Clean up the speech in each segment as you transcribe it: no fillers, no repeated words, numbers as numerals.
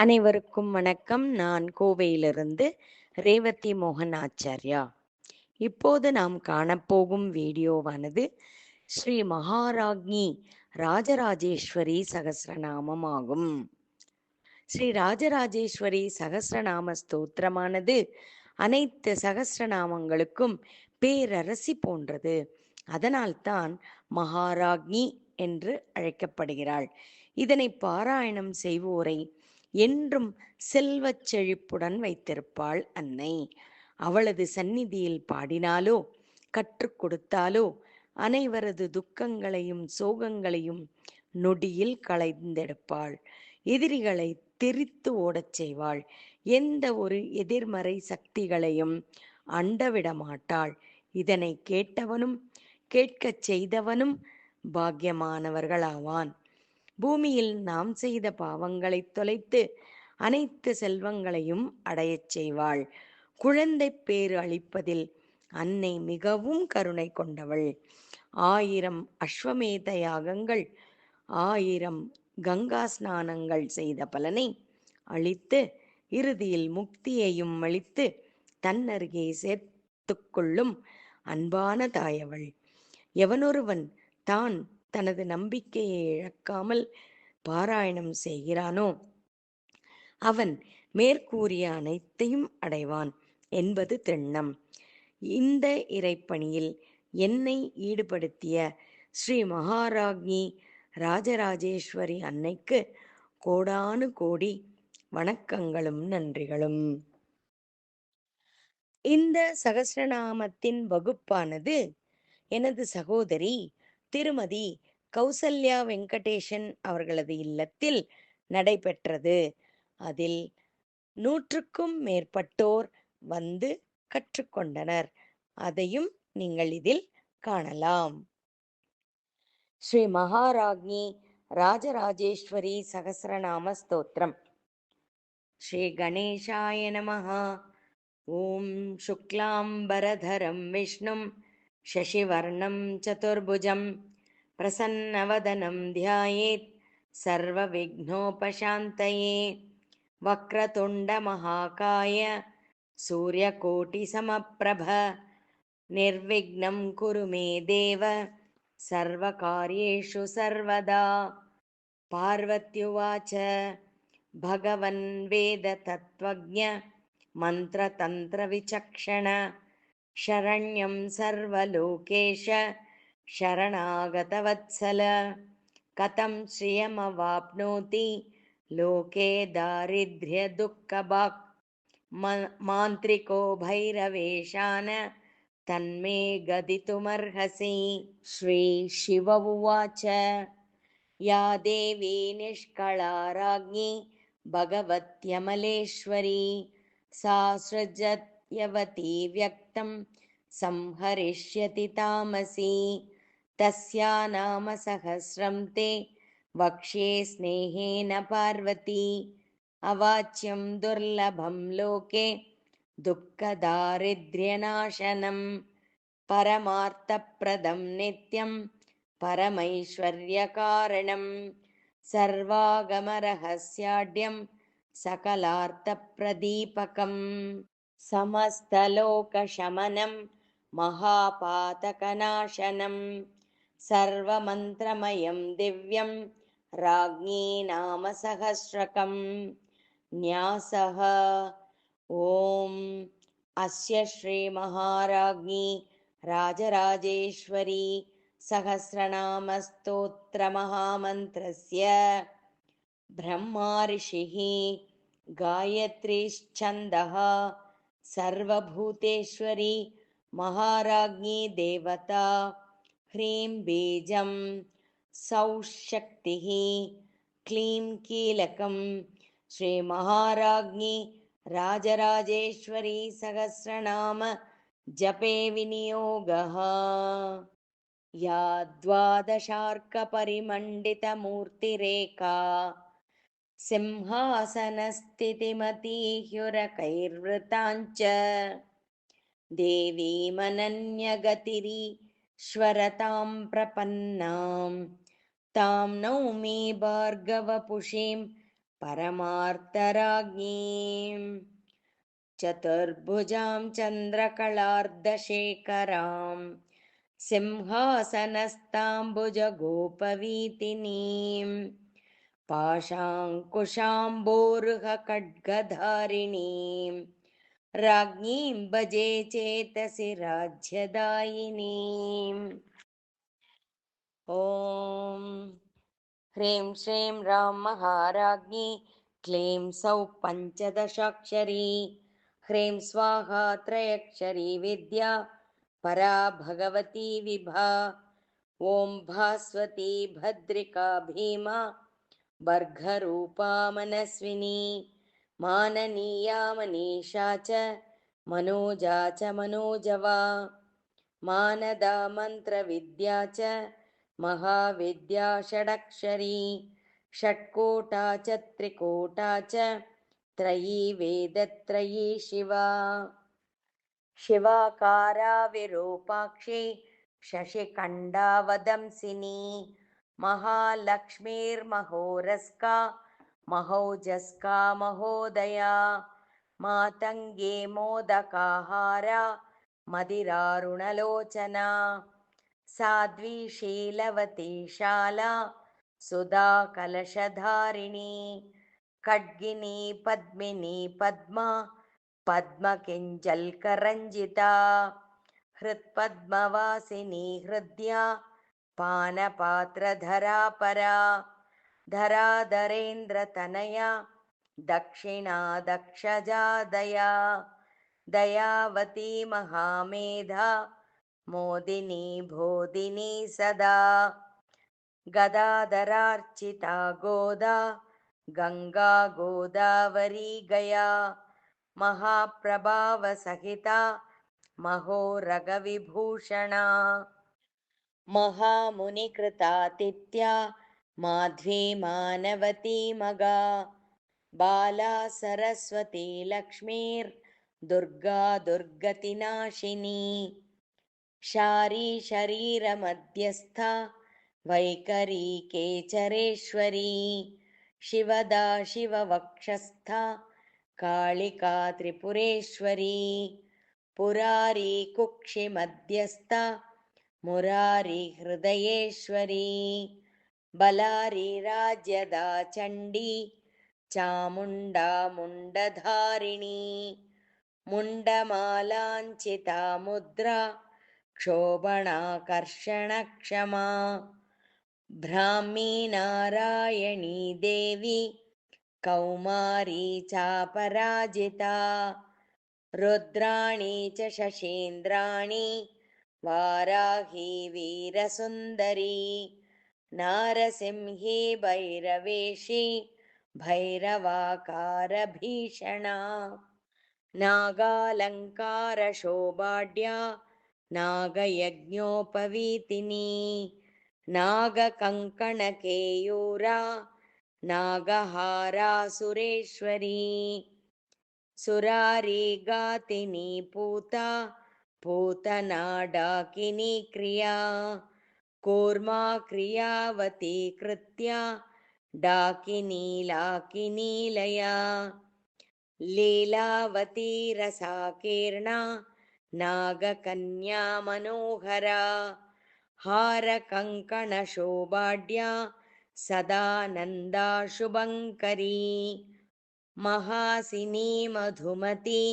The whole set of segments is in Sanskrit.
அனைவருக்கும் வணக்கம். நான் கோவையிலிருந்து ரேவதி மோகன் ஆச்சார்யா. இப்போது நாம் காணப்போகும் வீடியோவானது ஸ்ரீ மகாராஜ்ஞி ராஜராஜேஸ்வரி சகஸ்ரநாமம் ஆகும். ஸ்ரீ ராஜராஜேஸ்வரி சகஸ்ரநாம ஸ்தோத்திரமானது அனைத்து சகஸ்ரநாமங்களுக்கும் பேரரசி போன்றது. அதனால்தான் மகாராஜ்ஞி என்று அழைக்கப்படுகிறாள். இதனை பாராயணம் செய்வோரை என்றும் செல்வச் செழிப்புடன் வைத்திருப்பாள் அன்னை. அவளது சந்நிதியில் பாடினாலோ கற்றுக் கொடுத்தாலோ அனைவரது துக்கங்களையும் சோகங்களையும் நொடியில் களைந்தெடுப்பாள். எதிரிகளை தெரித்து ஓடச் செய்வாள். எந்த ஒரு எதிர்மறை சக்திகளையும் அண்டவிட மாட்டாள். இதனை கேட்டவனும் கேட்கச் செய்தவனும் பாக்கியமானவர்களாவான். பூமியில் நாம் செய்த பாவங்களை தொலைத்து அனைத்து செல்வங்களையும் அடையச் செய்வாள். குழந்தை பேறு அளிப்பதில் அன்னை மிகவும் கருணை கொண்டவள். 1000 அஸ்வமேத யாகங்கள் 1000 கங்கா ஸ்நானங்கள் செய்த பலனை அளித்து இறுதியில் முக்தியையும் அளித்து தன்னருகே சேர்த்துக் கொள்ளும் அன்பான தாயவள். எவனொருவன் தான் தனது நம்பிக்கையை இழக்காமல் பாராயணம் செய்கிறானோ அவன் மேற்கூறிய அனைத்தையும் அடைவான் என்பது திண்ணம். இந்த இறைப்பணியில் என்னை ஈடுபடுத்திய ஸ்ரீ மகாராஜ்ஞி ராஜராஜேஸ்வரி அன்னைக்கு கோடானு கோடி வணக்கங்களும் நன்றிகளும். இந்த சகஸ்ரநாமத்தின் வகுப்பானது எனது சகோதரி திருமதி கௌசல்யா வெங்கடேசன் அவர்களது இல்லத்தில் நடைபெற்றது. அதில் 100க்கும் மேற்பட்டோர் வந்து கற்றுக்கொண்டனர். அதையும் நீங்கள் இதில் காணலாம். ஸ்ரீ மகாராஜ்ஞி ராஜராஜேஸ்வரி சகஸ்ரநாம ஸ்தோத்திரம். ஸ்ரீ கணேசாய நமः. ஓம் சுக்லாம்பரதரம் விஷ்ணும் शशिवर्णं चतुर्भुजं प्रसन्नवदनं ध्यायेत् सर्वविघ्नोपशान्तये. वक्रतुण्डमहाकाय सूर्यकोटिसमप्रभ निर्विघ्नं कुरु मे देव सर्वकार्येषु सर्वदा. पार्वत्युवाच भगवन् वेदतत्त्वज्ञ मन्त्रतन्त्रविचक्षण शरण्यं सर्वलोकेश शरणागतवत्सल. कथं श्रियमवाप्नोति लोके दारिद्र्यदुःखभाक् मान्त्रिको भैरवेशान तन्मे गदितुमर्हसि. श्रीशिव उवाच या देवी निष्कला राज्ञी भगवत्यमलेश्वरी सा सृजत्यवती व्यक्तं संहरिष्यति तामसी. तस्या नाम सहस्रं ते वक्ष्ये स्नेहेन पार्वती. अवाच्यं दुर्लभं लोके दुःखदारिद्र्यनाशनं परमार्थप्रदं नित्यं परमैश्वर्यकारणं सर्वागमरहस्याढ्यं सकलार्थप्रदीपकं समस्तलोकशमनं महापातकनाशनं सर्वमन्त्रमयं दिव्यं राज्ञी नाम सहस्रकं. न्यासः ॐ अस्य श्रीमहाराज्ञी राजराजेश्वरी सहस्रनामस्तोत्रमहामन्त्रस्य ब्रह्मा ऋषिः गायत्रीश्छन्दः सर्वभूतेश्वरी महाराज्ञी देवता ह्रीं बीजं सौः शक्तिः क्लीं कीलकं. श्रीमहाराज्ञी राजराजेश्वरी सहस्रनाम जपे विनियोगः. या द्वादशार्कपरिमण्डितमूर्तिरेका सिंहासनस्थितिमतीह्युरकैर्वृताञ्च देवीमनन्यगतिरीश्वरतां प्रपन्नां तां नौमि भार्गवपुषीं परमार्थराज्ञीं चतुर्भुजां चन्द्रकलार्धशेखरां सिंहासनस्ताम्बुजगोपवीतिनीं पाशाङ्कुशाम्बोरुहखड्गधारिणीं राज्ञीं भजे चेतसि राज्यदायिनीम्। ॐ ह्रीं श्रीं रां महाराज्ञी क्लीं सौः पञ्चदशाक्षरी ह्रीं स्वाहा त्रयक्षरी विद्या परा भगवती विभा। ॐ भास्वती भद्रिका भीमा भर्गरूपा मनस्विनी माननीया मनीषा च मनोजा च मनोजवा मानदा मन्त्रविद्या च महाविद्या षडक्षरी षट्कोटा च त्रिकोटा च त्रयी वेदत्रयी शिवा। शिवाकारा विरूपाक्षी शशिखण्डा वदंसिनी महालक्ष्मीर्महोरस्का महोजस्का महोदया मातङ्गी मोदकाहारा मदिरारुणलोचना साध्वी शीलवती शाला सुधा कलशधारिणी खड्गिनी पद्मिनी पद्मा पद्मकिञ्जल्करञ्जिता हृत्पद्मवासिनी हृद्या पानपात्रधरा परा धराधरेन्द्रतनया दक्षिणा दक्षजा दया दयावती महामेधा मोदिनी बोधिनी सदा गदाधरार्चिता गोदा गंगा गोदावरी गया महाप्रभावसहिता महोरगविभूषणा महामुनिकृतातिथ्या माध्वी मानवती मगा बाला सरस्वती लक्ष्मीर्दुर्गा दुर्गतिनाशिनी शारी शरीरमध्यस्था वैकरी केचरेश्वरी शिवदा शिववक्षस्था कालिका त्रिपुरेश्वरी पुरारी कुक्षिमध्यस्था मुरारी हृदयेश्वरी बलारी राज्यदा चण्डी चामुण्डा मुण्डधारिणी मुण्डमालाञ्चिता मुद्रा क्षोभणाकर्षणक्षमा ब्राह्मी नारायणी देवी कौमारी चापराजिता रुद्राणी च शशीन्द्राणि वाराही वीरसुन्दरी नारसिंही भैरवेशी भैरवाकारभीषणा नागालङ्कारशोभाढ्या नागयज्ञोपवीतिनी नागकङ्कणकेयूरा नागहारासुरेश्वरी सुरारी गातिनी पूता पूतना डाकिनी क्रिया कूर्मा क्रियावती कृत्या डाकिनी लाकिनी लया लीलावती रसाकीर्णा नागकन्या मनोहरा हारकङ्कणशोभाढ्या सदानन्दा शुभङ्करी महासिनी मधुमती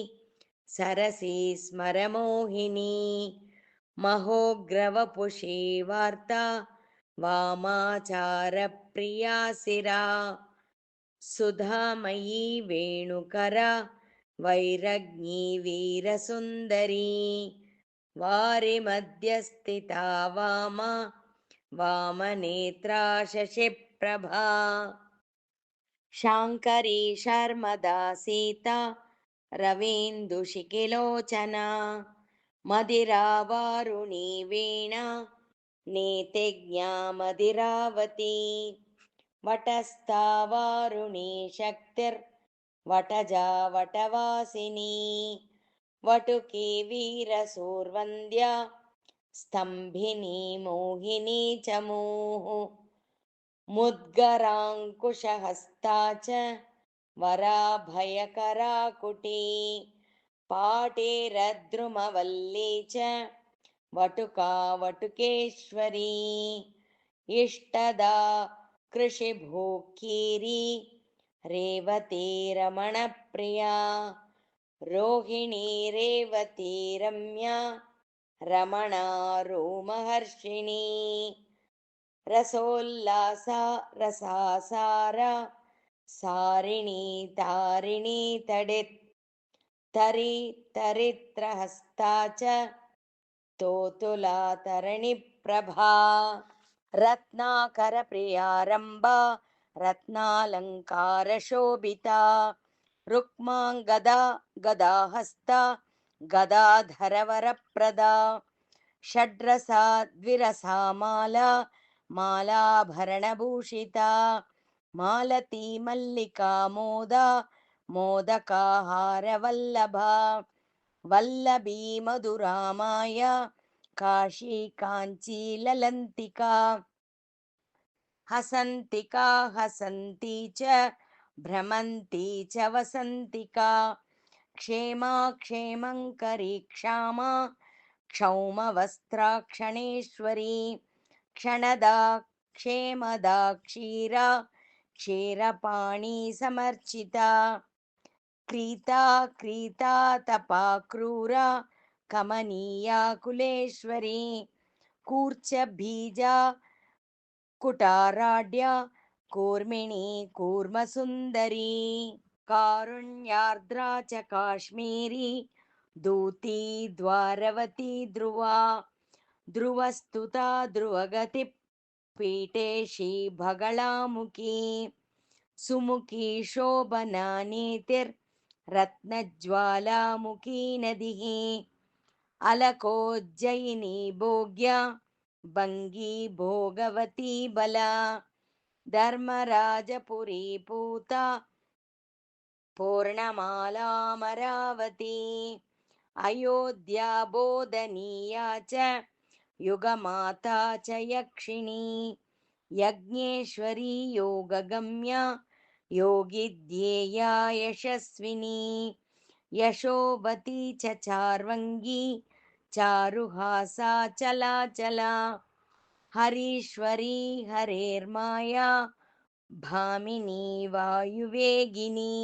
सरसी स्मरमोहिनी महोग्रवपुषी वार्ता वामाचारप्रिया सिरा सुधामयी वेणुकरा वैरज्ञी वीरसुन्दरी वारिमध्यस्थिता वामा वामनेत्रा शशिप्रभा शाङ्करी शर्मदा सीता रवीन्दुशिखिलोचना मदिरावारुणी वीणा नीतिज्ञा मदिरावती वटस्था वारुणी शक्तिर्वटजा वटवासिनी वटुकी वीरसूर्वन्द्या स्तम्भिनी मोहिनी च मुहुः मुद्गराङ्कुशहस्ता च वराभयकराकुटी पाटेरद्रुमवल्ली च वटुका वटुकेश्वरी इष्टदा कृषिभूकीरी रेवती रमणप्रिया रोहिणी रेवती रम्या रमणा रोमहर्षिणी रसोल्लासा रसासार सारिणी तारिणी तडित् तरि तरित्रहस्ता च तोतुला तरणिप्रभा रत्नाकरप्रियारम्भा रत्नालङ्कारशोभिता रुक्माङ्गदा गदाहस्ता गदाधरवरप्रदा षड्रसा द्विरसा माला मालाभरणभूषिता मालती मल्लिका मोदा मोदकाहारवल्लभा वल्लभी मधुरा माया काशी काञ्ची ललन्तिका हसन्तिका हसन्ती च भ्रमन्ती च वसन्तिका क्षेमा क्षेमङ्करी क्षामा क्षौमवस्त्राक्षणेश्वरी क्षणदा क्षेमदा क्षीरा क्षीरपाणी समर्चिता क्रीता क्रीता तपा क्रूरा कमनीया कुलेश्वरी कूर्चबीजा कुटाराढ्या कूर्मिणी कूर्मसुन्दरी कारुण्यार्द्रा च काश्मीरी दूती द्वारवती ध्रुवा ध्रुवस्तुता ध्रुवगति पीठेशी बगलामुखी सुमुखी शोभना नीतिर्रत्नज्वालामुखी नदिः अलकोज्जयिनी भोग्या भङ्गी भोगवती बला धर्मराजपुरी पूता पूर्णमालामरावती अयोध्या बोधनीया च युगमाता च यक्षिणी यज्ञेश्वरी योगगम्या योगिध्येया यशस्विनी यशोवती च चार्वङ्गी चारुहासा चलाचला हरीश्वरी हरेर्माया भामिनी वायुवेगिनी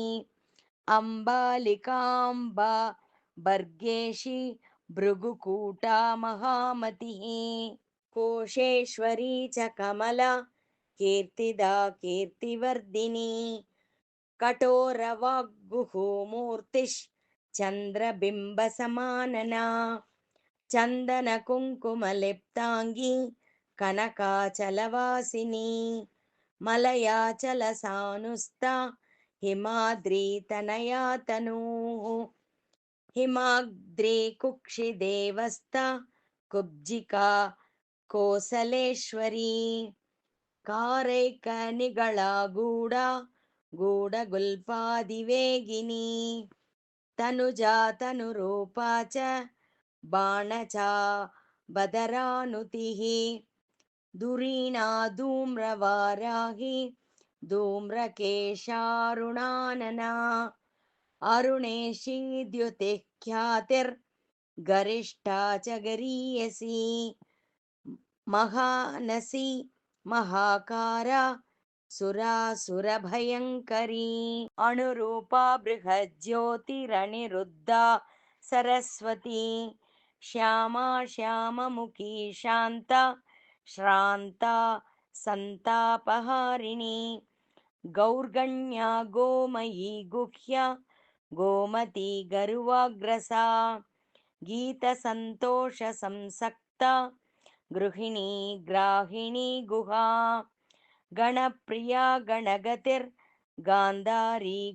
अम्बालिकाम्बा भर्गेशी भृगुकूटा महामतिः कोशेश्वरी च कमला कीर्तिदा कीर्तिवर्धिनी कठोरवाग्गुहुमूर्तिश्चन्द्रबिम्बसमानना चन्दनकुङ्कुमलिप्ताङ्गी कनकाचलवासिनी मलयाचलसानुस्ता हिमाद्रीतनया तनूः हिमाद्रीकुक्षिदेवस्ता कुब्जिका कोसलेश्वरी कारैकनिगळा गूढा गूढगुल्पादिवेगिनी तनुजा तनुरूपा च बाणचा बदरानुतिः दुरीणा धूम्रवाराही धूम्रकेशारुणानना अरुणेशी द्युतिः ख्यातिर्गरिष्ठा च गरीयसी महानसी महाकारा सुरासुरभयङ्करी अणुरूपा बृहज्योतिरनिरुद्धा सरस्वती श्यामा श्याममुखी शान्ता श्रान्ता सन्तापहारिणी गौर्गण्या गोमयी गुह्या गोमती गरुवाग्रसा गीतसन्तोषसंसक्ता गृहिणी ग्राहिणी गुहा गणप्रिया गणगतिर्गान्धारी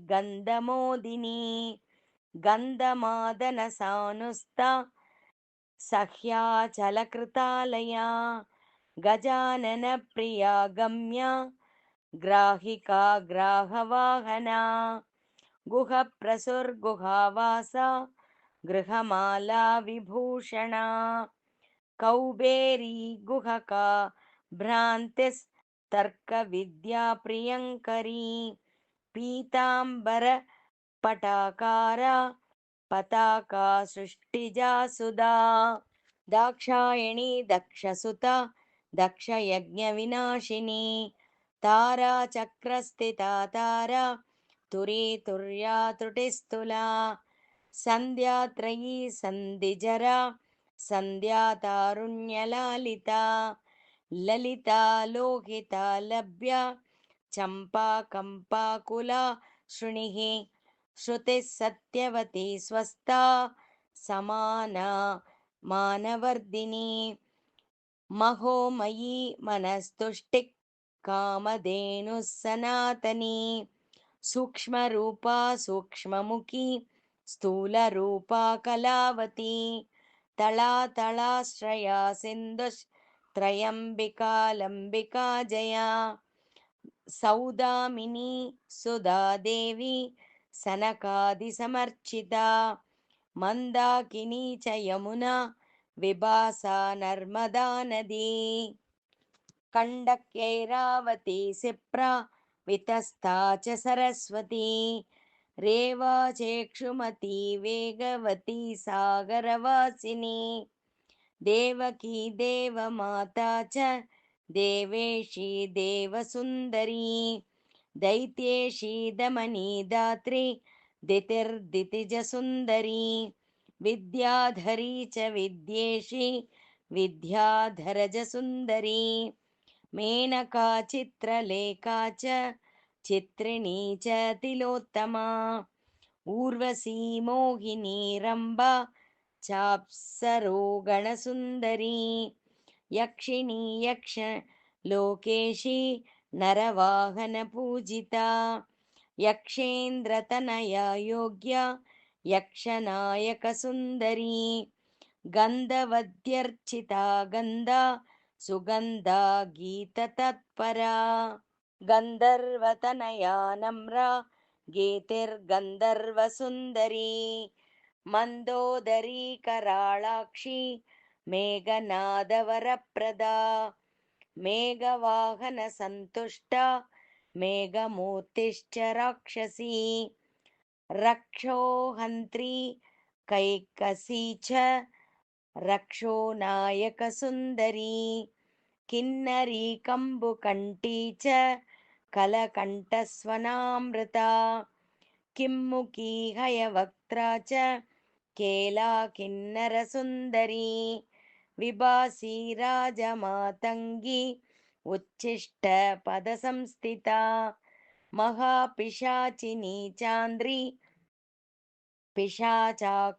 गन्धमोदिनी गन्धमादनसानुस्ता सह्याचलकृतालया गजाननप्रिया गम्या ग्राहिका ग्राहवाहना गुहप्रसुर्गुहावासा गृहमाला विभूषणा कौबेरी गुहका भ्रान्तिस्तनयावती तर्कविद्याप्रियङ्करी पीताम्बरपटाकारा पताका सृष्टिजा सुधा दाक्षायणी दक्षसुता दक्षयज्ञविनाशिनी तारा चक्रस्थिता तारा तुरी तुर्या त्रुटिस्तुला सन्ध्यात्रयी सन्धिजरा सन्ध्या तारुण्यलालिता ललिता लोहिता लभ्या चम्पा कम्पाकुला शृणिः श्रुतिः सत्यवती स्वस्ता समाना मानवर्धिनी महोमयी मनस्तुष्टिः कामधेनुः सनातनी सूक्ष्मरूपा सूक्ष्ममुखी स्थूलरूपा कलावती तलातलाश्रया सिन्धुस्त्रयम्बिका जया सौदामिनी सुधादेवी सनकादिसमर्चिता मन्दाकिनी च यमुना विभासा नर्मदा नदी कण्डक्यैरावती सिप्रा वितस्ता च सरस्वती रेवा चेक्षुमती वेगवती सागरवासिनी देवकी देवमाता च देवेशी देवसुन्दरी दैत्येशी दमनी दात्री दितिर्दितिजसुन्दरी विद्याधरी च विद्येशी विद्याधरजसुन्दरी मेनका चित्रलेखा च चित्रिणी च तिलोत्तमा ऊर्वशी मोहिनी रम्भा चाप्सरो गणसुन्दरी यक्षिणी यक्षलोकेशी नरवाहनपूजिता यक्षेन्द्रतनया योग्या यक्षनायकसुन्दरी गन्धवद्यर्चिता गन्धा सुगन्धा गीततत्परा गन्धर्वतनया नम्रा गीतिर्गन्धर्वसुन्दरी मन्दोदरी कराळाक्षी मेघनादवरप्रदा मेघवाहनसन्तुष्टा मेघमूर्तिश्च राक्षसी रक्षोहन्त्री कैकसी च रक्षोनायकसुन्दरी किन्नरी कम्बुकण्ठी च कलकण्ठस्वनामृता किम्मुखी हयवक्त्रा च केला किन्नरसुन्दरी विभासी राजमातङ्गी उच्छिष्टपदसंस्थिता महापिशाचिनी चान्द्री पिशाचाकुलसुन्दरी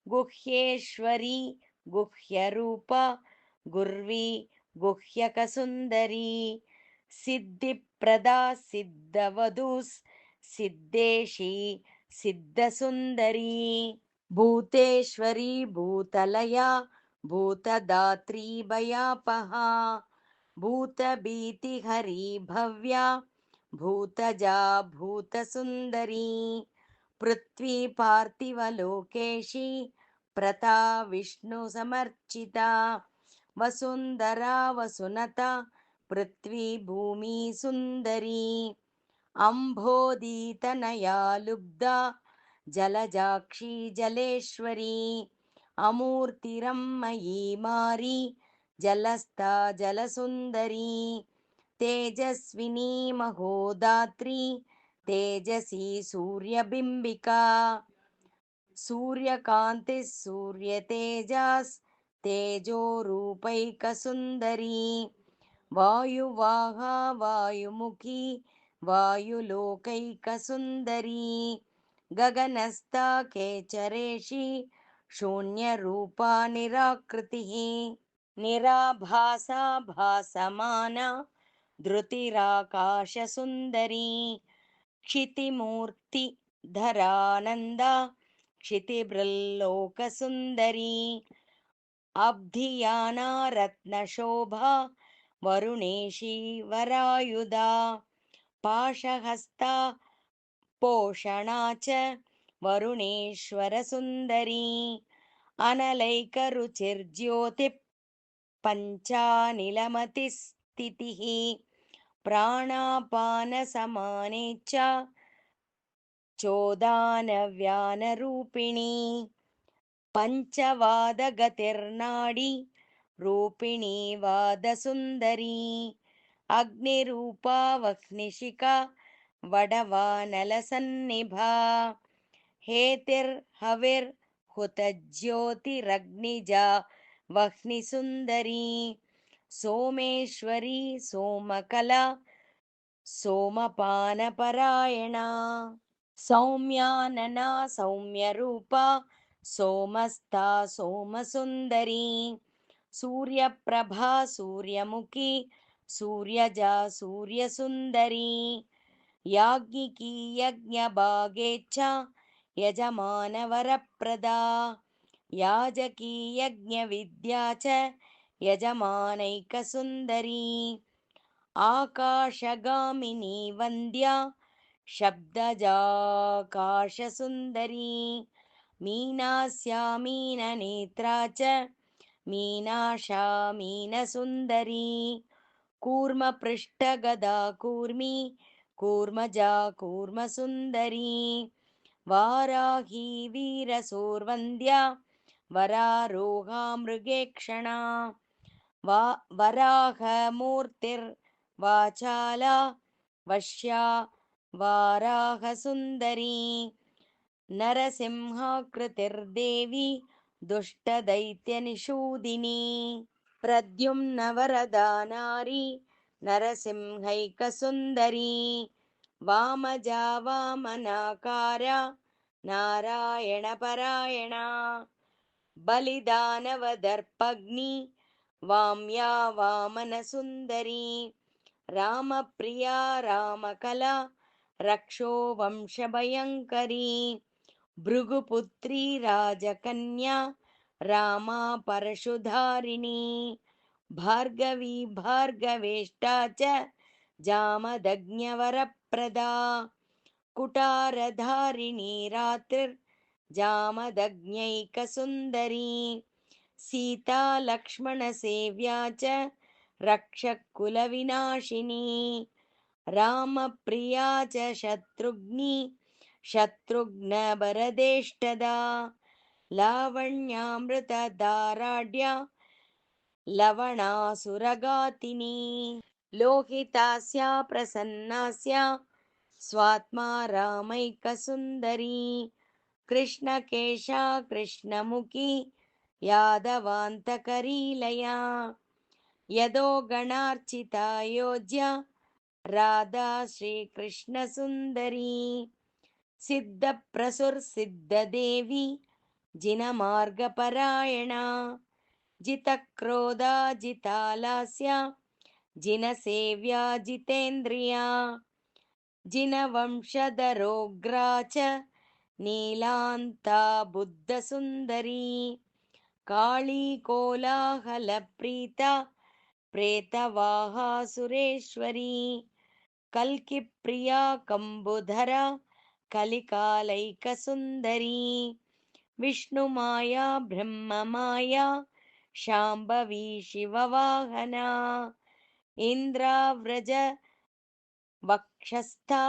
गुह्येश्वरी गुह्यरूपा गुर्वी गुह्यकसुन्दरी सिद्धिप्रदा सिद्धवधूस् सिद्धेशी सिद्धसुन्दरी भूतेश्वरी भूतलया भूतदात्री भयापहा भूतभीतिहरी भव्या भूतजा भूतसुन्दरी पृथ्वी पार्थिवलोकेशी प्रता विष्णुसमर्चिता वसुन्धरा वसुनता पृथ्वी भूमि सुन्दरी अम्भोधितनया लुब्धा जलजाक्षी जलेश्वरी अमूर्तिरम्मयी मारी जलस्था जलसुन्दरी तेजस्विनी महोदात्री तेजसी सूर्यबिम्बिका सूर्यकान्तिः सूर्यतेजास् तेजोरूपैकसुन्दरी वायुवाहा वायुमुखी वायुलोकैकसुन्दरी गगनस्था केचरेशी शून्यरूपा निराकृतिः निराभासा भासमाना धृतिराकाशसुन्दरी क्षितिमूर्तिधरानन्दा क्षितिभृल्लोकसुन्दरी अब्धियाना रत्नशोभा वरुणेशी वरायुधा पाशहस्ता पोषणा च वरुणेश्वरसुन्दरी अनलैकरुचिर्ज्योतिः पञ्चानिलमतिः स्थितिः प्राणापानसमानेच्छा चोदानव्यानरूपिणी पञ्चवादगतिर्नाडी रूपिणी वादसुन्दरी अग्निरूपा वह्निशिखा वडवानलसन्निभा हेतिर्हविर्हुतज्योतिरग्निजा वह्निसुन्दरी सोमेश्वरी सोमकला सोमपानपरायणा सौम्यानना सौम्यरूपा सोमस्ता सोमसुन्दरी सूर्यप्रभा सूर्यमुखी सूर्यजा सूर्यसुन्दरी याज्ञिकी यज्ञभागेच्छा यजमानवरप्रदा याजकी यज्ञविद्या च यजमानैकसुन्दरी आकाशगामिनी वन्द्या शब्दजाकाशसुन्दरी मीनास्या मीननेत्रा च मीनाशा मीनसुन्दरी कूर्मपृष्ठगदा कूर्मी कूर्मजा कूर्मसुन्दरी वाराही वीरसूर्वन्द्या वरारोहा मृगेक्षणा वराहमूर्तिर्वाचाला वश्या वाराहसुन्दरी नरसिंहाकृतिर्देवी दुष्टदैत्यनिषूदिनी प्रद्युम्नवरदा नारी नरसिंहैकसुन्दरी वामजा वामनाकारा नारायणपरायणा बलिदानवदर्पग्नि वाम्या वामनसुन्दरी रामप्रिया रामकला रक्षोवंशभयङ्करी भृगुपुत्री राजकन्या रामा परशुधारिणी भार्गवी भार्गवेष्टा च जामदग्न्यवरप्रदा कुटारधारिणी रात्रिर्जामदग्न्यैकसुन्दरी सीता लक्ष्मणसेव्या च रक्षकुलविनाशिनी रामप्रिया च शत्रुघ्नी शत्रुघ्नभरदेष्टदा लावण्यामृतधाराढ्या लवणासुरगातिनी लोहितास्या प्रसन्नास्या स्वात्मा रामैकसुन्दरी कृष्णकेशा कृष्णमुखी यादवान्तकरीलया यदो गणार्चिता योज्या राधा श्रीकृष्णसुन्दरी सिद्धप्रसुरसिद्धदेवी जिनमार्गपरायणा जितक्रोधा जितालास्या जिनसेव्या जितेन्द्रिया जिनवंशधरोग्रा च नीलान्ता बुद्धसुन्दरी काली कोलाहलप्रीता प्रेतवाहा सुरेश्वरी कल्किप्रिया कम्बुधरा कलिकालैकसुन्दरी विष्णुमाया ब्रह्ममाया शाम्भवी शिववाहना इन्द्राव्रज वक्षस्था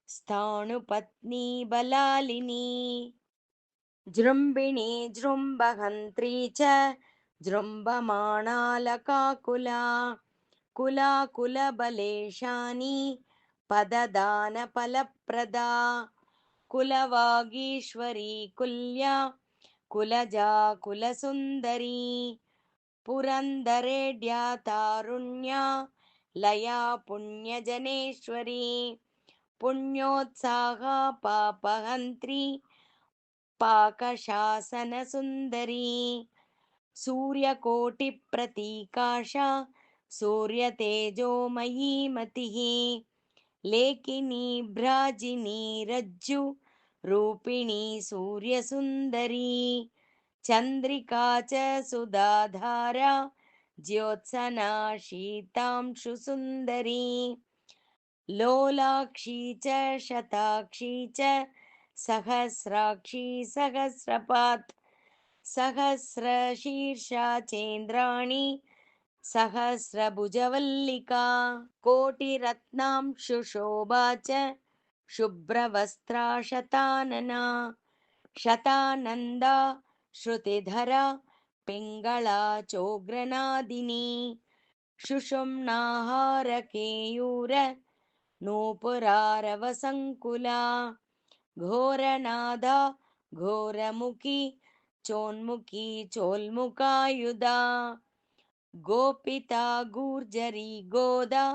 स्थाणुपत्नी बलालिनी जृम्बिणी जृम्बहन्त्री च जृम्भमाणालकाकुला कुलाकुलबलेशानी पददानफलप्रदा कुलवागीश्वरी कुल्या कुलजा कुलसुन्दरी पुरन्दरेड्या तारुण्या लया पुण्यजनेश्वरी पुण्योत्साहा पापहन्त्री पाकशासनसुन्दरी सूर्यकोटिप्रतीकाशा सूर्यतेजोमयी मतिः लेकिनी भ्राजिनी रज्जु रूपिणी सूर्यसुन्दरी चन्द्रिका च सुधाधारा ज्योत्सना शीतांशुसुन्दरी लोलाक्षी च शताक्षी च सहस्राक्षी सहस्रपात् सहस्रशीर्षा चेन्द्राणि सहस्रभुजवल्लिका कोटिरत्नांशुशोभा च शुभ्रवस्त्रा शतानना शतानन्दा श्रुतिधरा पिङ्गळा चोग्रनादिनी शुषुम्नाहारकेयूर नूपुरारवसङ्कुला घोरनादा घोरमुखी चोन्मुखी चोल्मुखायुधा गोपिता गूर्जरी गोदा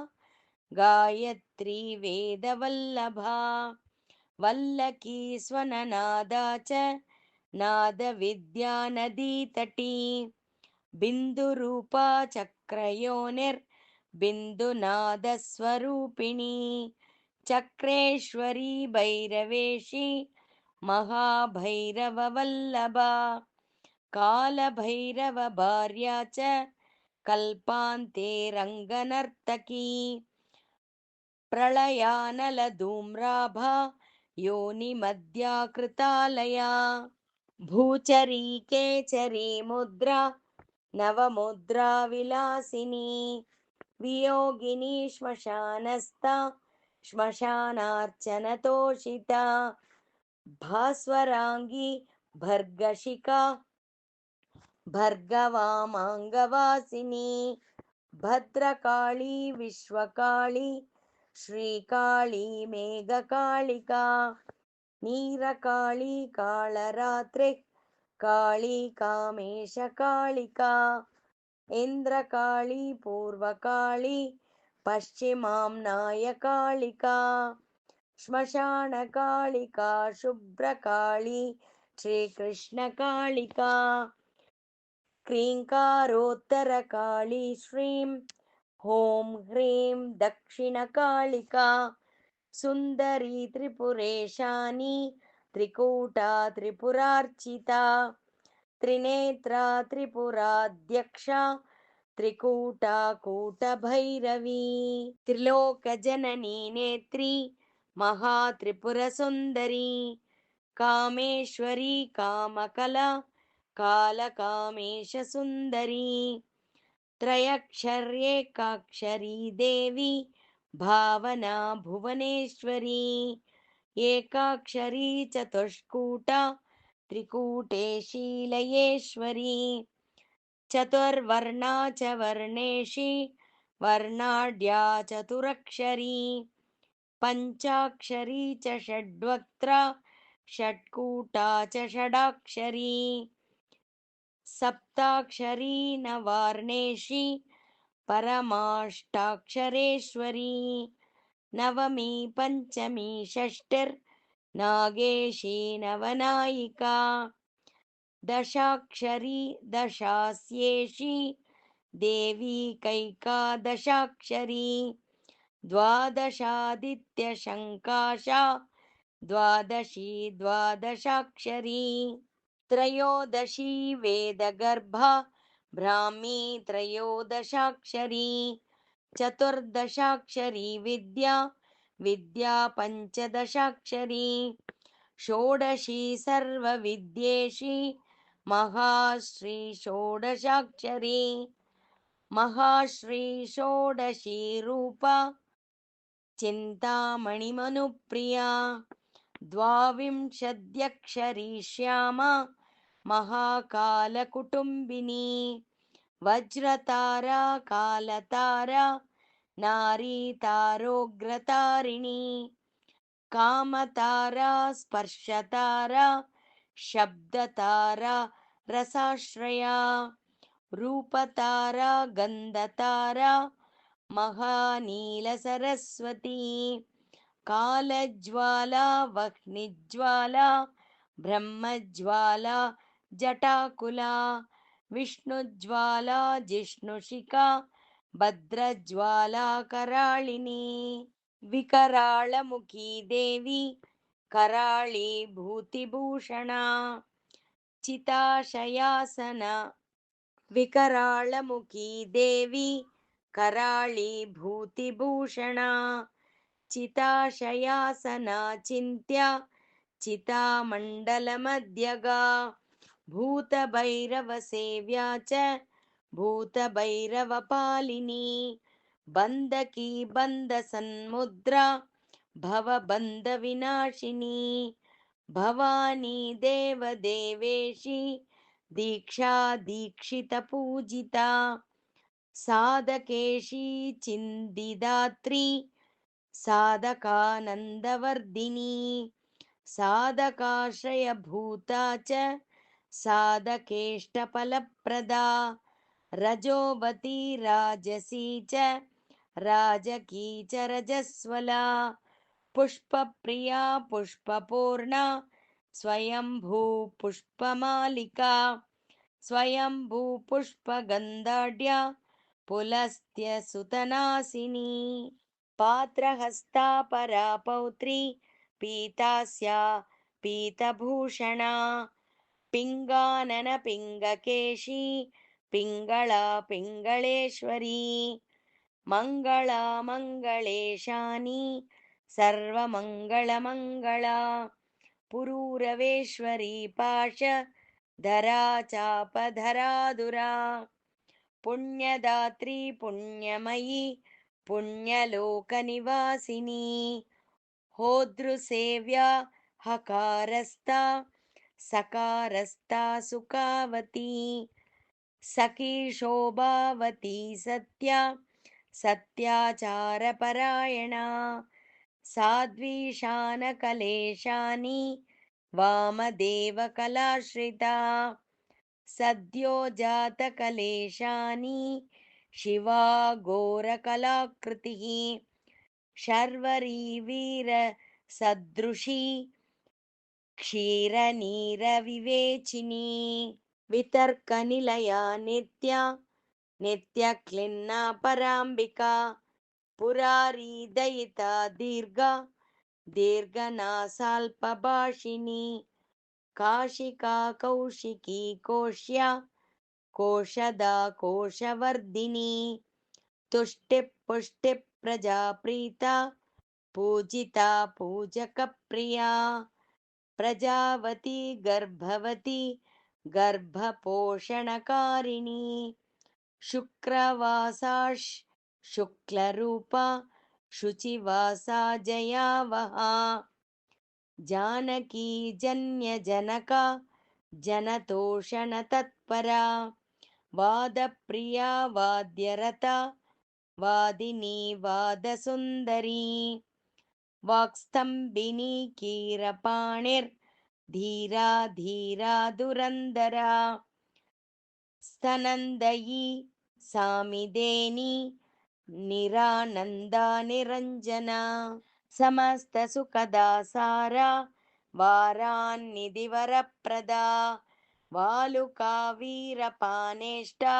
गायत्री वेदवल्लभा वल्लकी स्वननादा च नादविद्या नदीतटी बिन्दुरूपा चक्रयोनिर्बिन्दुनादस्वरूपिणी चक्रेश्वरी भैरवेशी महाभैरववल्लभा कालभैरवभार्या च कल्पान्ते रङ्गनर्तकी प्रलयानलधूम्राभा योनिमध्याकृतालया भूचरी केचरी मुद्रा नवमुद्रा विलासिनी वियोगिनी श्मशानस्था श्मशानार्चनतोषिता भास्वराङ्गी भर्गशिखा भर्गवामाङ्गवासिनी भद्रकाली विश्वकाली श्रीकाली मेघकालिका नीरकाली कालरात्रिः काली कामेशकालिका इन्द्रकाली पूर्वकाली पश्चिमाम्नायकालिका श्मशानकालिका शुभ्रकाली श्रीकृष्णकालिका क्रीङ्कारोत्तरकाली श्रीं ॐ ह्रीं दक्षिणकालिका सुन्दरी त्रिपुरेशानी त्रिकूटा त्रिपुरार्चिता त्रिनेत्रा त्रिपुराध्यक्षा त्रिकूटा कूटभैरवी त्रिलोकजननी नेत्री महात्रिपुरसुन्दरी कामेश्वरी कामकला कालकामेशसुन्दरी त्रयक्षर्येकाक्षरी देवी भावना भुवनेश्वरी एकाक्षरी चतुष्कूटा त्रिकूटे शीलयेश्वरी चतुर्वर्णा च वर्णेशी वर्णाढ्या चतुरक्षरी पञ्चाक्षरी च षड्वक्त्रा षट्कूटा च षडाक्षरी सप्ताक्षरी नवार्णेशी परमाष्टाक्षरेश्वरी नवमी पञ्चमी षष्टिर्नागेशी नवनायिका दशाक्षरी दशास्येशी देवी कैकादशाक्षरी द्वादशादित्यशङ्काशा द्वादशी द्वादशाक्षरी त्रयोदशी वेदगर्भा ब्राह्मी त्रयोदशाक्षरी चतुर्दशाक्षरी विद्या विद्या पञ्चदशाक्षरी षोडशी सर्वविद्येशी महाश्री षोडशाक्षरी महाश्री षोडशी रूपा चिन्तामणिमनुप्रिया द्वाविंशत्यक्षरी श्यामा महाकालकुटुम्बिनी वज्रतारा कालतारा नारीतारोग्रतारिणी कामतारा स्पर्शतारा शब्दतारा रसाश्रया रूपतारा गन्धतारा महानीलसरस्वती कालज्वाला वह्निज्वाला ब्रह्मज्वाला जटाकुला विष्णुज्वाला जिष्णुशिखा भद्रज्वाला कराळिनी विकराळमुखी देवी कराळी भूतिभूषणा चिताशयासना विकराळमुखी देवी कराळी भूतिभूषणा चिताशयासना चिन्त्या चितामण्डलमध्यगा भूतभैरवसेव्या च भूतभैरवपालिनी बन्दकी बन्धसन्मुद्रा भवबन्धविनाशिनी भवानी देवदेवेशी दीक्षा दीक्षितपूजिता साधकेशी चिन्दिदात्री साधकानन्दवर्धिनी साधकाश्रयभूता च साधकेष्टफलप्रदा रजोवती राजसी च राजकी च रजस्वला पुष्पप्रिया पुष्पपूर्णा स्वयंभू पुष्पमालिका स्वयंभू पुष्पगन्धाढ्या पुलस्त्यसुतनासिनी पात्रहस्ता परा पौत्री पीतास्या पीतभूषणा पिङ्गाननपिङ्गकेशी पिङ्गळा पिङ्गळेश्वरी मङ्गला मङ्गलेशानी सर्वमङ्गलमङ्गला पुरूरवेश्वरी पाशधरा चापधराधुरा पुण्यदात्री पुण्यमयी पुण्यलोकनिवासिनी होदृसेव्या हकारस्था सकारस्था सुखावती सखी शोभावती सत्या सत्याचारपरायणा साध्वी शानकलेशानी वामदेवकलाश्रिता सद्योजातकलेशानी शिवा घोरकलाकृतिः शर्वरी वीरसदृशी क्षीरनीरविवेचिनी वितर्कनिलया नित्या नित्यक्लिन्ना पराम्बिका पुरारी दयिता दीर्घा दीर्घनासाल्पभाषिणी काशिका कौशिकी कोश्या कोशदा कोशवर्धिनी तुष्टिः पुष्टिः प्रजाप्रीता पूजिता पूजकप्रिया प्रजावती गर्भवती गर्भपोषणकारिणी शुक्रवासा शुक्लरूपा शुचिवासा जयावहा जानकी जन्यजनका जनतोषणतत्परा वादप्रिया वाद्यरता वादिनी वादसुन्दरी वाक्स्तम्भिनी कीरपाणिर्धीरा धीरा धुरन्धरा स्तनन्दयी सामिदेनी निरानन्दा निरञ्जना समस्तसुखदा सारा वारान्निधिवरप्रदा वालुका वीरपानेष्टा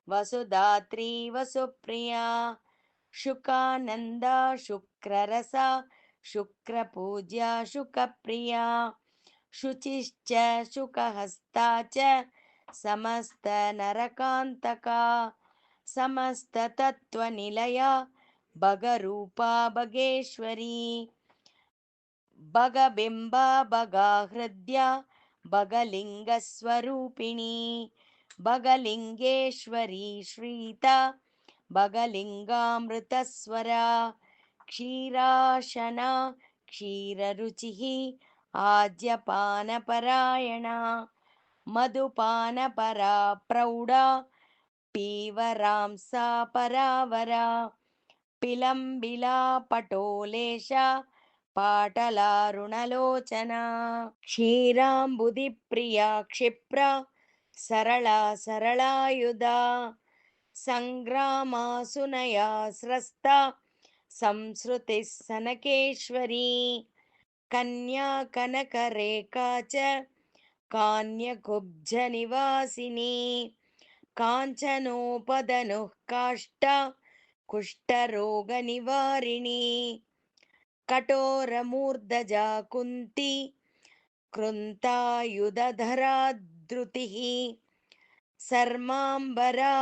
वसुधात्री वसुप्रिया शुकानन्दा शुक्ररसा शुक्रपूज्या शुकप्रिया शुचिश्च शुकहस्ता च समस्तनरकान्तका समस्ततत्त्वनिलया भगरूपा भगेश्वरी भगबिम्बा भगाहृद्या भगलिङ्गस्वरूपिणी भगलिङ्गेश्वरी श्रीता भगलिङ्गामृतस्वरा क्षीराशना क्षीररुचिः आज्यपानपरायणा मधुपानपरा प्रौढा पीवरांसा परावरा पिलम्बिला पटोलेशा पाटलारुणलोचना क्षीराम्बुधिप्रिया क्षिप्रा सरला सरलायुधा सङ्ग्रामासुनया स्रस्ता संसृतिः सनकेश्वरी कन्या कनकरेखा च कान्यकुब्जनिवासिनी काञ्चनोपदनुः काष्ठा कुष्ठरोगनिवारिणी कठोरमूर्धजा कुन्ती कृन्तायुधधरा धृतिः सर्माम्बरा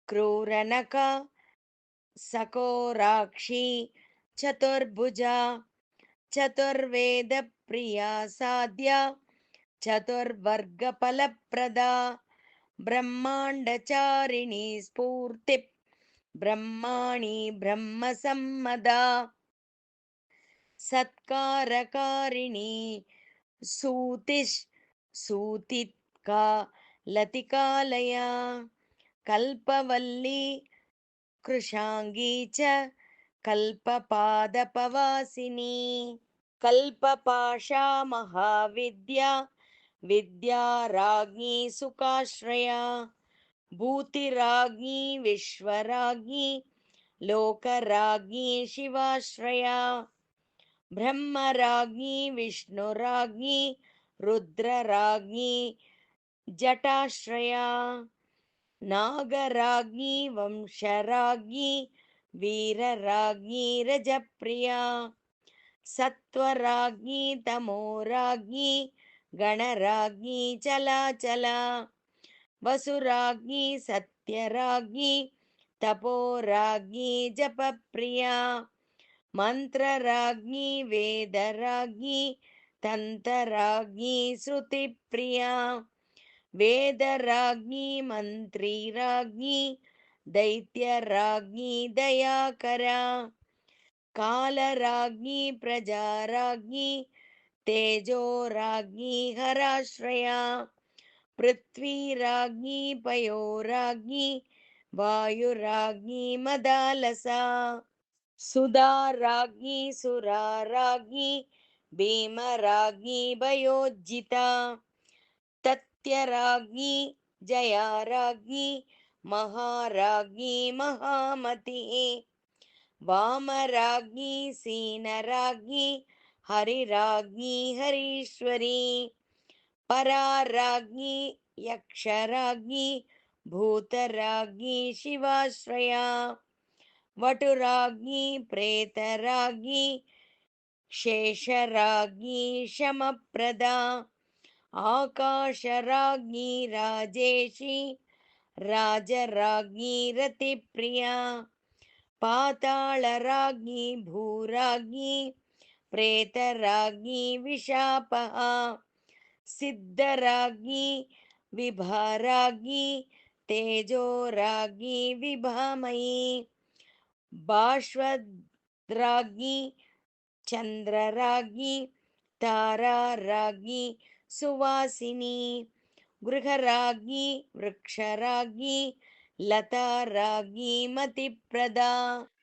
क्रूरनका सकोराक्षी चतुर्भुजा चतुर्वेदप्रिया साध्या चतुर्वर्गफलप्रदा ब्रह्माण्डचारिणी स्फूर्ति ब्रह्माणि ब्रह्मसम्मदा सत्कारकारिणी सूतिः सूतिका लतिकालया कल्पवल्ली कृशाङ्गी च कल्पपादपवासिनी कल्पपाशा महाविद्या विद्याराज्ञी सुखाश्रया भूतिराज्ञी विश्वराज्ञी लोकराज्ञी शिवाश्रया ब्रह्मराज्ञी विष्णुराज्ञी रुद्रराज्ञी जटाश्रया नागराज्ञी वंशराज्ञी वीरराज्ञी रजप्रिया सत्वराज्ञी तमोराज्ञी गणराज्ञी चलाचला वसुराज्ञी सत्यराज्ञी तपोराज्ञी जपप्रिया मंत्रराज्ञी वेदराज्ञी तंत्रराज्ञी श्रुतिप्रिया वेदराज्ञी मंत्रीराज्ञी दैत्यराज्ञी दयाकरा कालराज्ञी प्रजाराज्ञी तेजोराज्ञी हराश्रया पृथ्वीराज्ञी पयोराज्ञी वायुराज्ञी मदालसा सुधाराज्ञी सुराराज्ञी भीमराज्ञी भयोज्जिता तत्यराज्ञी जयाराज्ञी महाराज्ञी महामतिः वामराज्ञी सीनराज्ञी हरिराज्ञी हरीश्वरी पराराज्ञी यक्षराज्ञी भूतराज्ञी शिवाश्रया वटुराज्ञी प्रेतराज्ञी शेषराज्ञी शमप्रदा आकाशराज्ञी राजेशी राजराज्ञी रतिप्रिया पातालराज्ञी भूराज्ञी प्रेतराज्ञी विशापहा सिद्धराज्ञी विभाराज्ञी तेजोराज्ञी विभामयी बाष्वद्राज्ञी चंद्रराज्ञी ताराराज्ञी सुवासिनी गृहराज्ञी वृक्षराज्ञी लताराज्ञी मतिप्रदा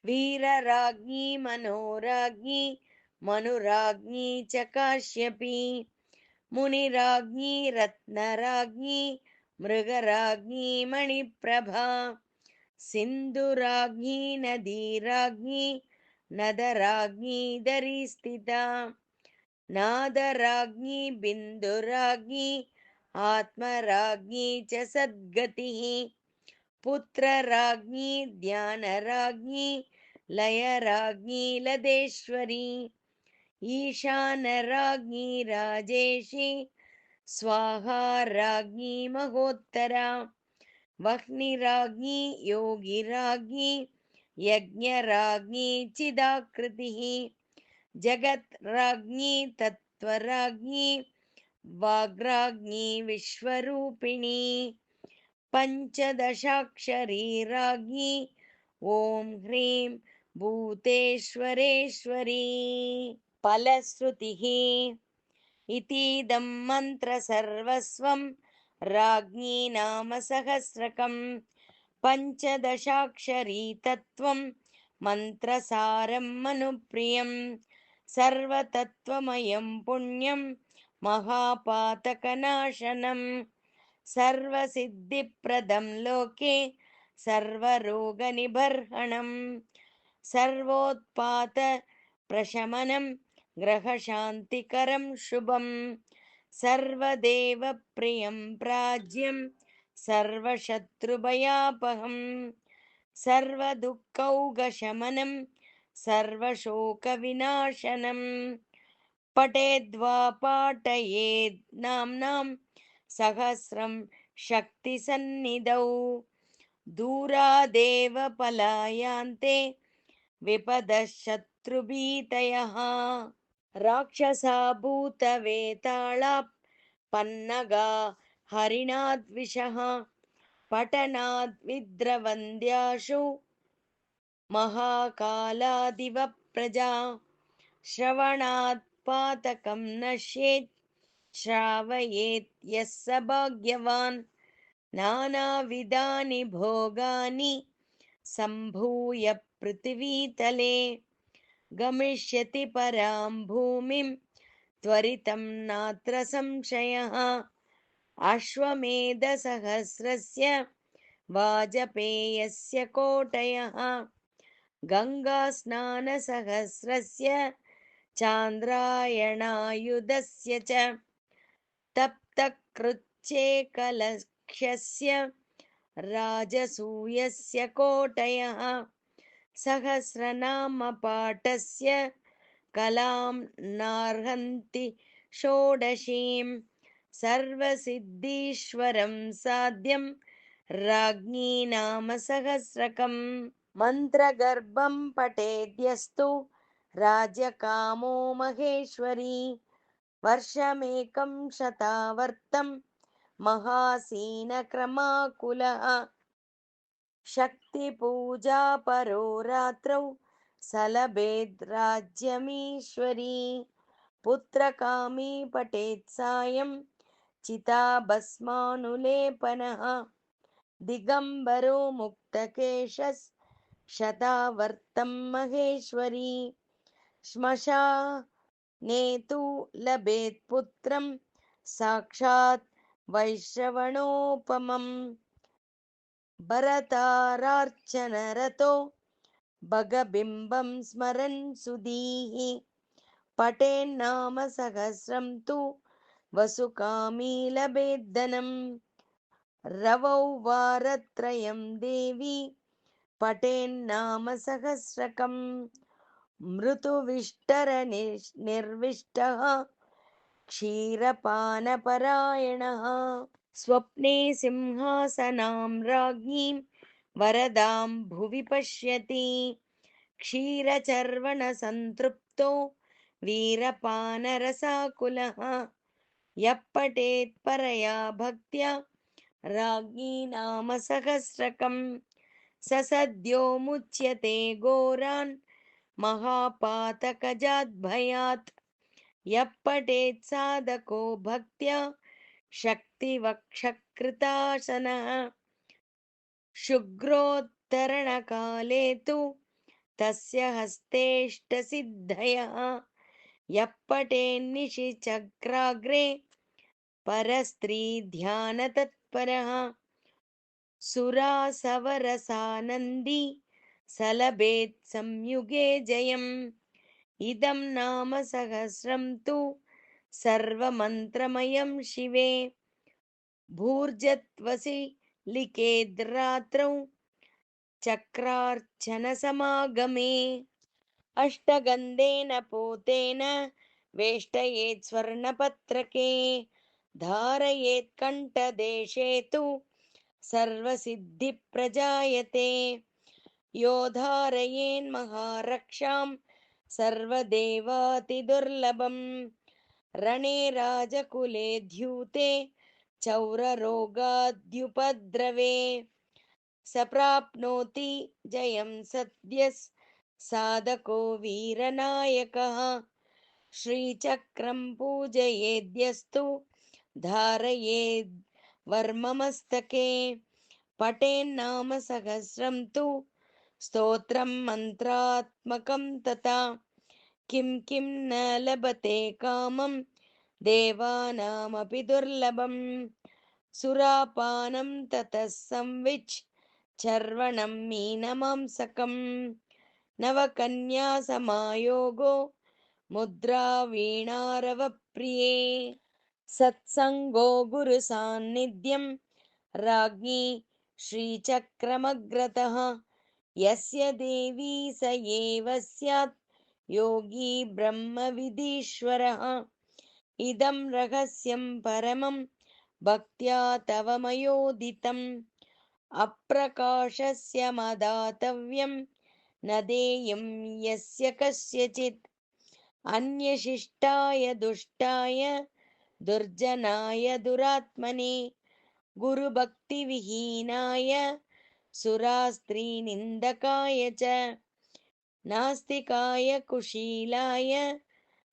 वीरराज्ञी मनोराज्ञी मनुराज्ञी च काश्यपी मुनिराज्ञी रत्नराज्ञी मृगराज्ञी मणिप्रभा सिन्धुराज्ञी नदीराज्ञी नदराज्ञी दरीस्थिता नादराज्ञी बिन्दुराज्ञी आत्मराज्ञी च सद्गतिः पुत्रराज्ञी ध्यानराज्ञी लयराज्ञी लदेश्वरी ईशानराज्ञी राजेशी स्वाहाराज्ञी महोत्तरा वह्निराज्ञी योगिराज्ञी यज्ञराज्ञी चिदाकृतिः जगत्राज्ञी तत्त्वराज्ञी वाग्राज्ञी विश्वरूपिणी पंचदशाक्षरी राज्ञी ॐ ह्रीं भूतेश्वरेश्वरी फलश्रुतिः इतीदं मन्त्रसर्वस्वं राज्ञी नाम सहस्रकं पञ्चदशाक्षरी तत्त्वं मन्त्रसारं मनुप्रियं सर्वतत्त्वमयं पुण्यं महापातकनाशनं सर्वसिद्धिप्रदं लोके सर्वरोगनिबर्हणं सर्वोत्पात प्रशमनं ग्रहशान्तिकरं शुभं सर्वदेवप्रियं प्राज्यं सर्वशत्रुभयापहं सर्वदुःखौघशमनं सर्वशोकविनाशनं पठेद्वा पाठयेत् नाम्नां सहस्रं शक्तिसन्निधौ दूरादेव पलायान्ते विपदः शत्रुभीतयः राक्षसा भूतवेताळा पन्नगा हरिणाद्विषः पठनाद् विद्रवन्द्याशु महाकालादिव प्रजा श्रवणात् पातकं नश्येत् श्रावयेत् यः स भाग्यवान् नानाविधानि भोगानि सम्भूय पृथिवीतले गमिष्यति परां भूमिं त्वरितं नात्र संशयः अश्वमेधसहस्रस्य वाजपेयस्य कोटयः गङ्गास्नानसहस्रस्य चान्द्रायणायुधस्य च तप्तकृच्छ्रेकलक्ष्यस्य राजसूयस्य कोटयः सहस्रनामपाठस्य कलां नार्हन्ति षोडशीं सर्वसिद्धीश्वरं साध्यं राज्ञी नाम सहस्रकम् मन्त्रगर्भं पठेद्यस्तु राज्यकामो महेश्वरी वर्षमेकं शतावर्तं महासीनक्रमाकुलः शक्तिपूजा परो रात्रौ सलभेद् राज्यमीश्वरी पुत्रकामी पठेत् सायं चिताभस्मानुलेपनः दिगम्बरो मुक्तकेशस् शतावर्तं महेश्वरी श्मशाने तु लभेत् पुत्रं साक्षात् वैश्रवणोपमम् भरतारार्चनरतो भगबिम्बं स्मरन् सुधीः पठेन्नाम सहस्रं तु वसुकामी लभेद्धनम् रवौ वारत्रयं देवी पठेन्नाम सहस्रकम् मृतुविष्टरनिर्विष्टः क्षीरपानपरायणः स्वप्ने सिंहासनां राज्ञीं वरदां भुवि पश्यति क्षीरचर्वणसन्तृप्तो वीरपानरसाकुलः यः पठेत् परया भक्त्या राज्ञी नाम सहस्रकम् स सद्यो मुच्यते घोरान् महापातकजाद्भयात् यः पठेत् साधको भक्त्या शक्तिवक्षकृतासनः शुक्रोत्तरणकाले तु तस्य हस्तेष्टसिद्धयः यः पठेन्निशिचक्राग्रे परस्त्रीध्यानतत्परः सुरासवरसानन्दी सलभेत् संयुगे जयम् इदं नाम सहस्रं तु सर्वमन्त्रमयं शिवे भूर्जत्वसि लिखेद्रात्रौ चक्रार्चनसमागमे अष्टगन्धेन पोतेन वेष्टयेत् स्वर्णपत्रके धारयेत् कण्ठदेशे तु सर्वसिद्धिप्रजायते यो धारयेन्महारक्षां सर्वदेवातिदुर्लभम् रणे राजकुले द्यूते चौररोगाद्युपद्रवे स प्राप्नोति जयं सद्यः साधको वीरनायकः श्रीचक्रं पूजयेद्यस्तु धारयेद् वर्ममस्तके पठेन्नाम सहस्रं तु स्तोत्रं मन्त्रात्मकं तथा किं किं न लभते कामं देवानामपि दुर्लभम् सुरापानं ततः संविच् चर्वणं मीनमांसकम् नवकन्यासमायोगो मुद्रा वीणारवप्रिये सत्सङ्गो गुरुसान्निध्यं राज्ञी श्रीचक्रमग्रतः यस्य देवी स एव स्यात् योगी ब्रह्मविदीश्वरः इदं रहस्यं परमं भक्त्या तव मयोदितम् अप्रकाशस्य मदातव्यं न देयं यस्य कस्यचित् अन्यशिष्टाय दुष्टाय दुर्जनाय दुरात्मने गुरुभक्तिविहीनाय सुरास्त्रीनिन्दकाय च नास्तिकाय कुशीलाय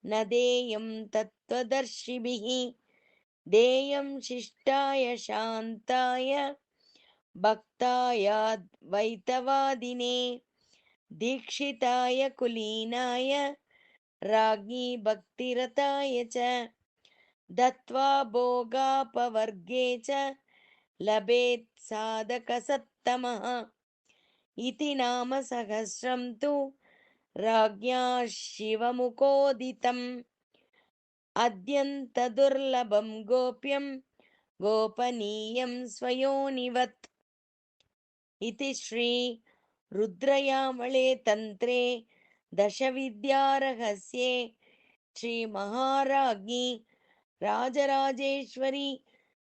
न देयं तत्त्वदर्शिभिः देयं शिष्टाय शान्ताय भक्तायाद्वैतवादिने दीक्षिताय कुलीनाय राज्ञी भक्तिरताय च दत्त्वा भोगापवर्गे च लभेत् साधकसत्तमः इति नाम सहस्रं तु राज्ञा शिवमुखोदितम् अद्यन्तदुर्लभं गोप्यं गोपनीयं स्वयोनिवत् इति श्री रुद्रयामले तन्त्रे दशविद्यारहस्ये श्रीमहाराज्ञी राजराजेश्वरी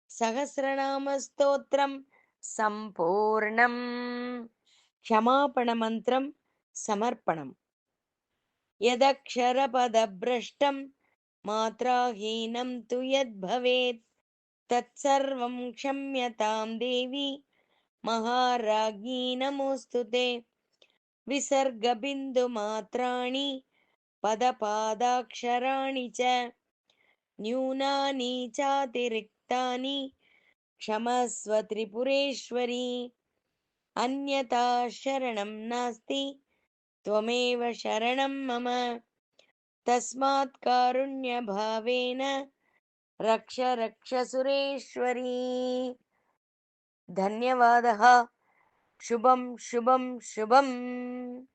सहस्रनामस्तोत्रं सम्पूर्णम्। क्षमापणमन्त्रं समर्पणम्। यदक्षरपदभ्रष्टं मात्राहीनं तु यद्भवेत् तत्सर्वं क्षम्यतां देवी महाराज्ञी नमोऽस्तु ते। विसर्गबिन्दुमात्राणि पदपादाक्षराणि च न्यूनानि चातिरिक्तानि क्षमस्व त्रिपुरेश्वरी। अन्यथा शरणं नास्ति त्वमेव शरणं मम तस्मात् कारुण्यभावेन रक्ष रक्ष सुरेश्वरी। धन्यवादः। शुभं शुभं शुभम्।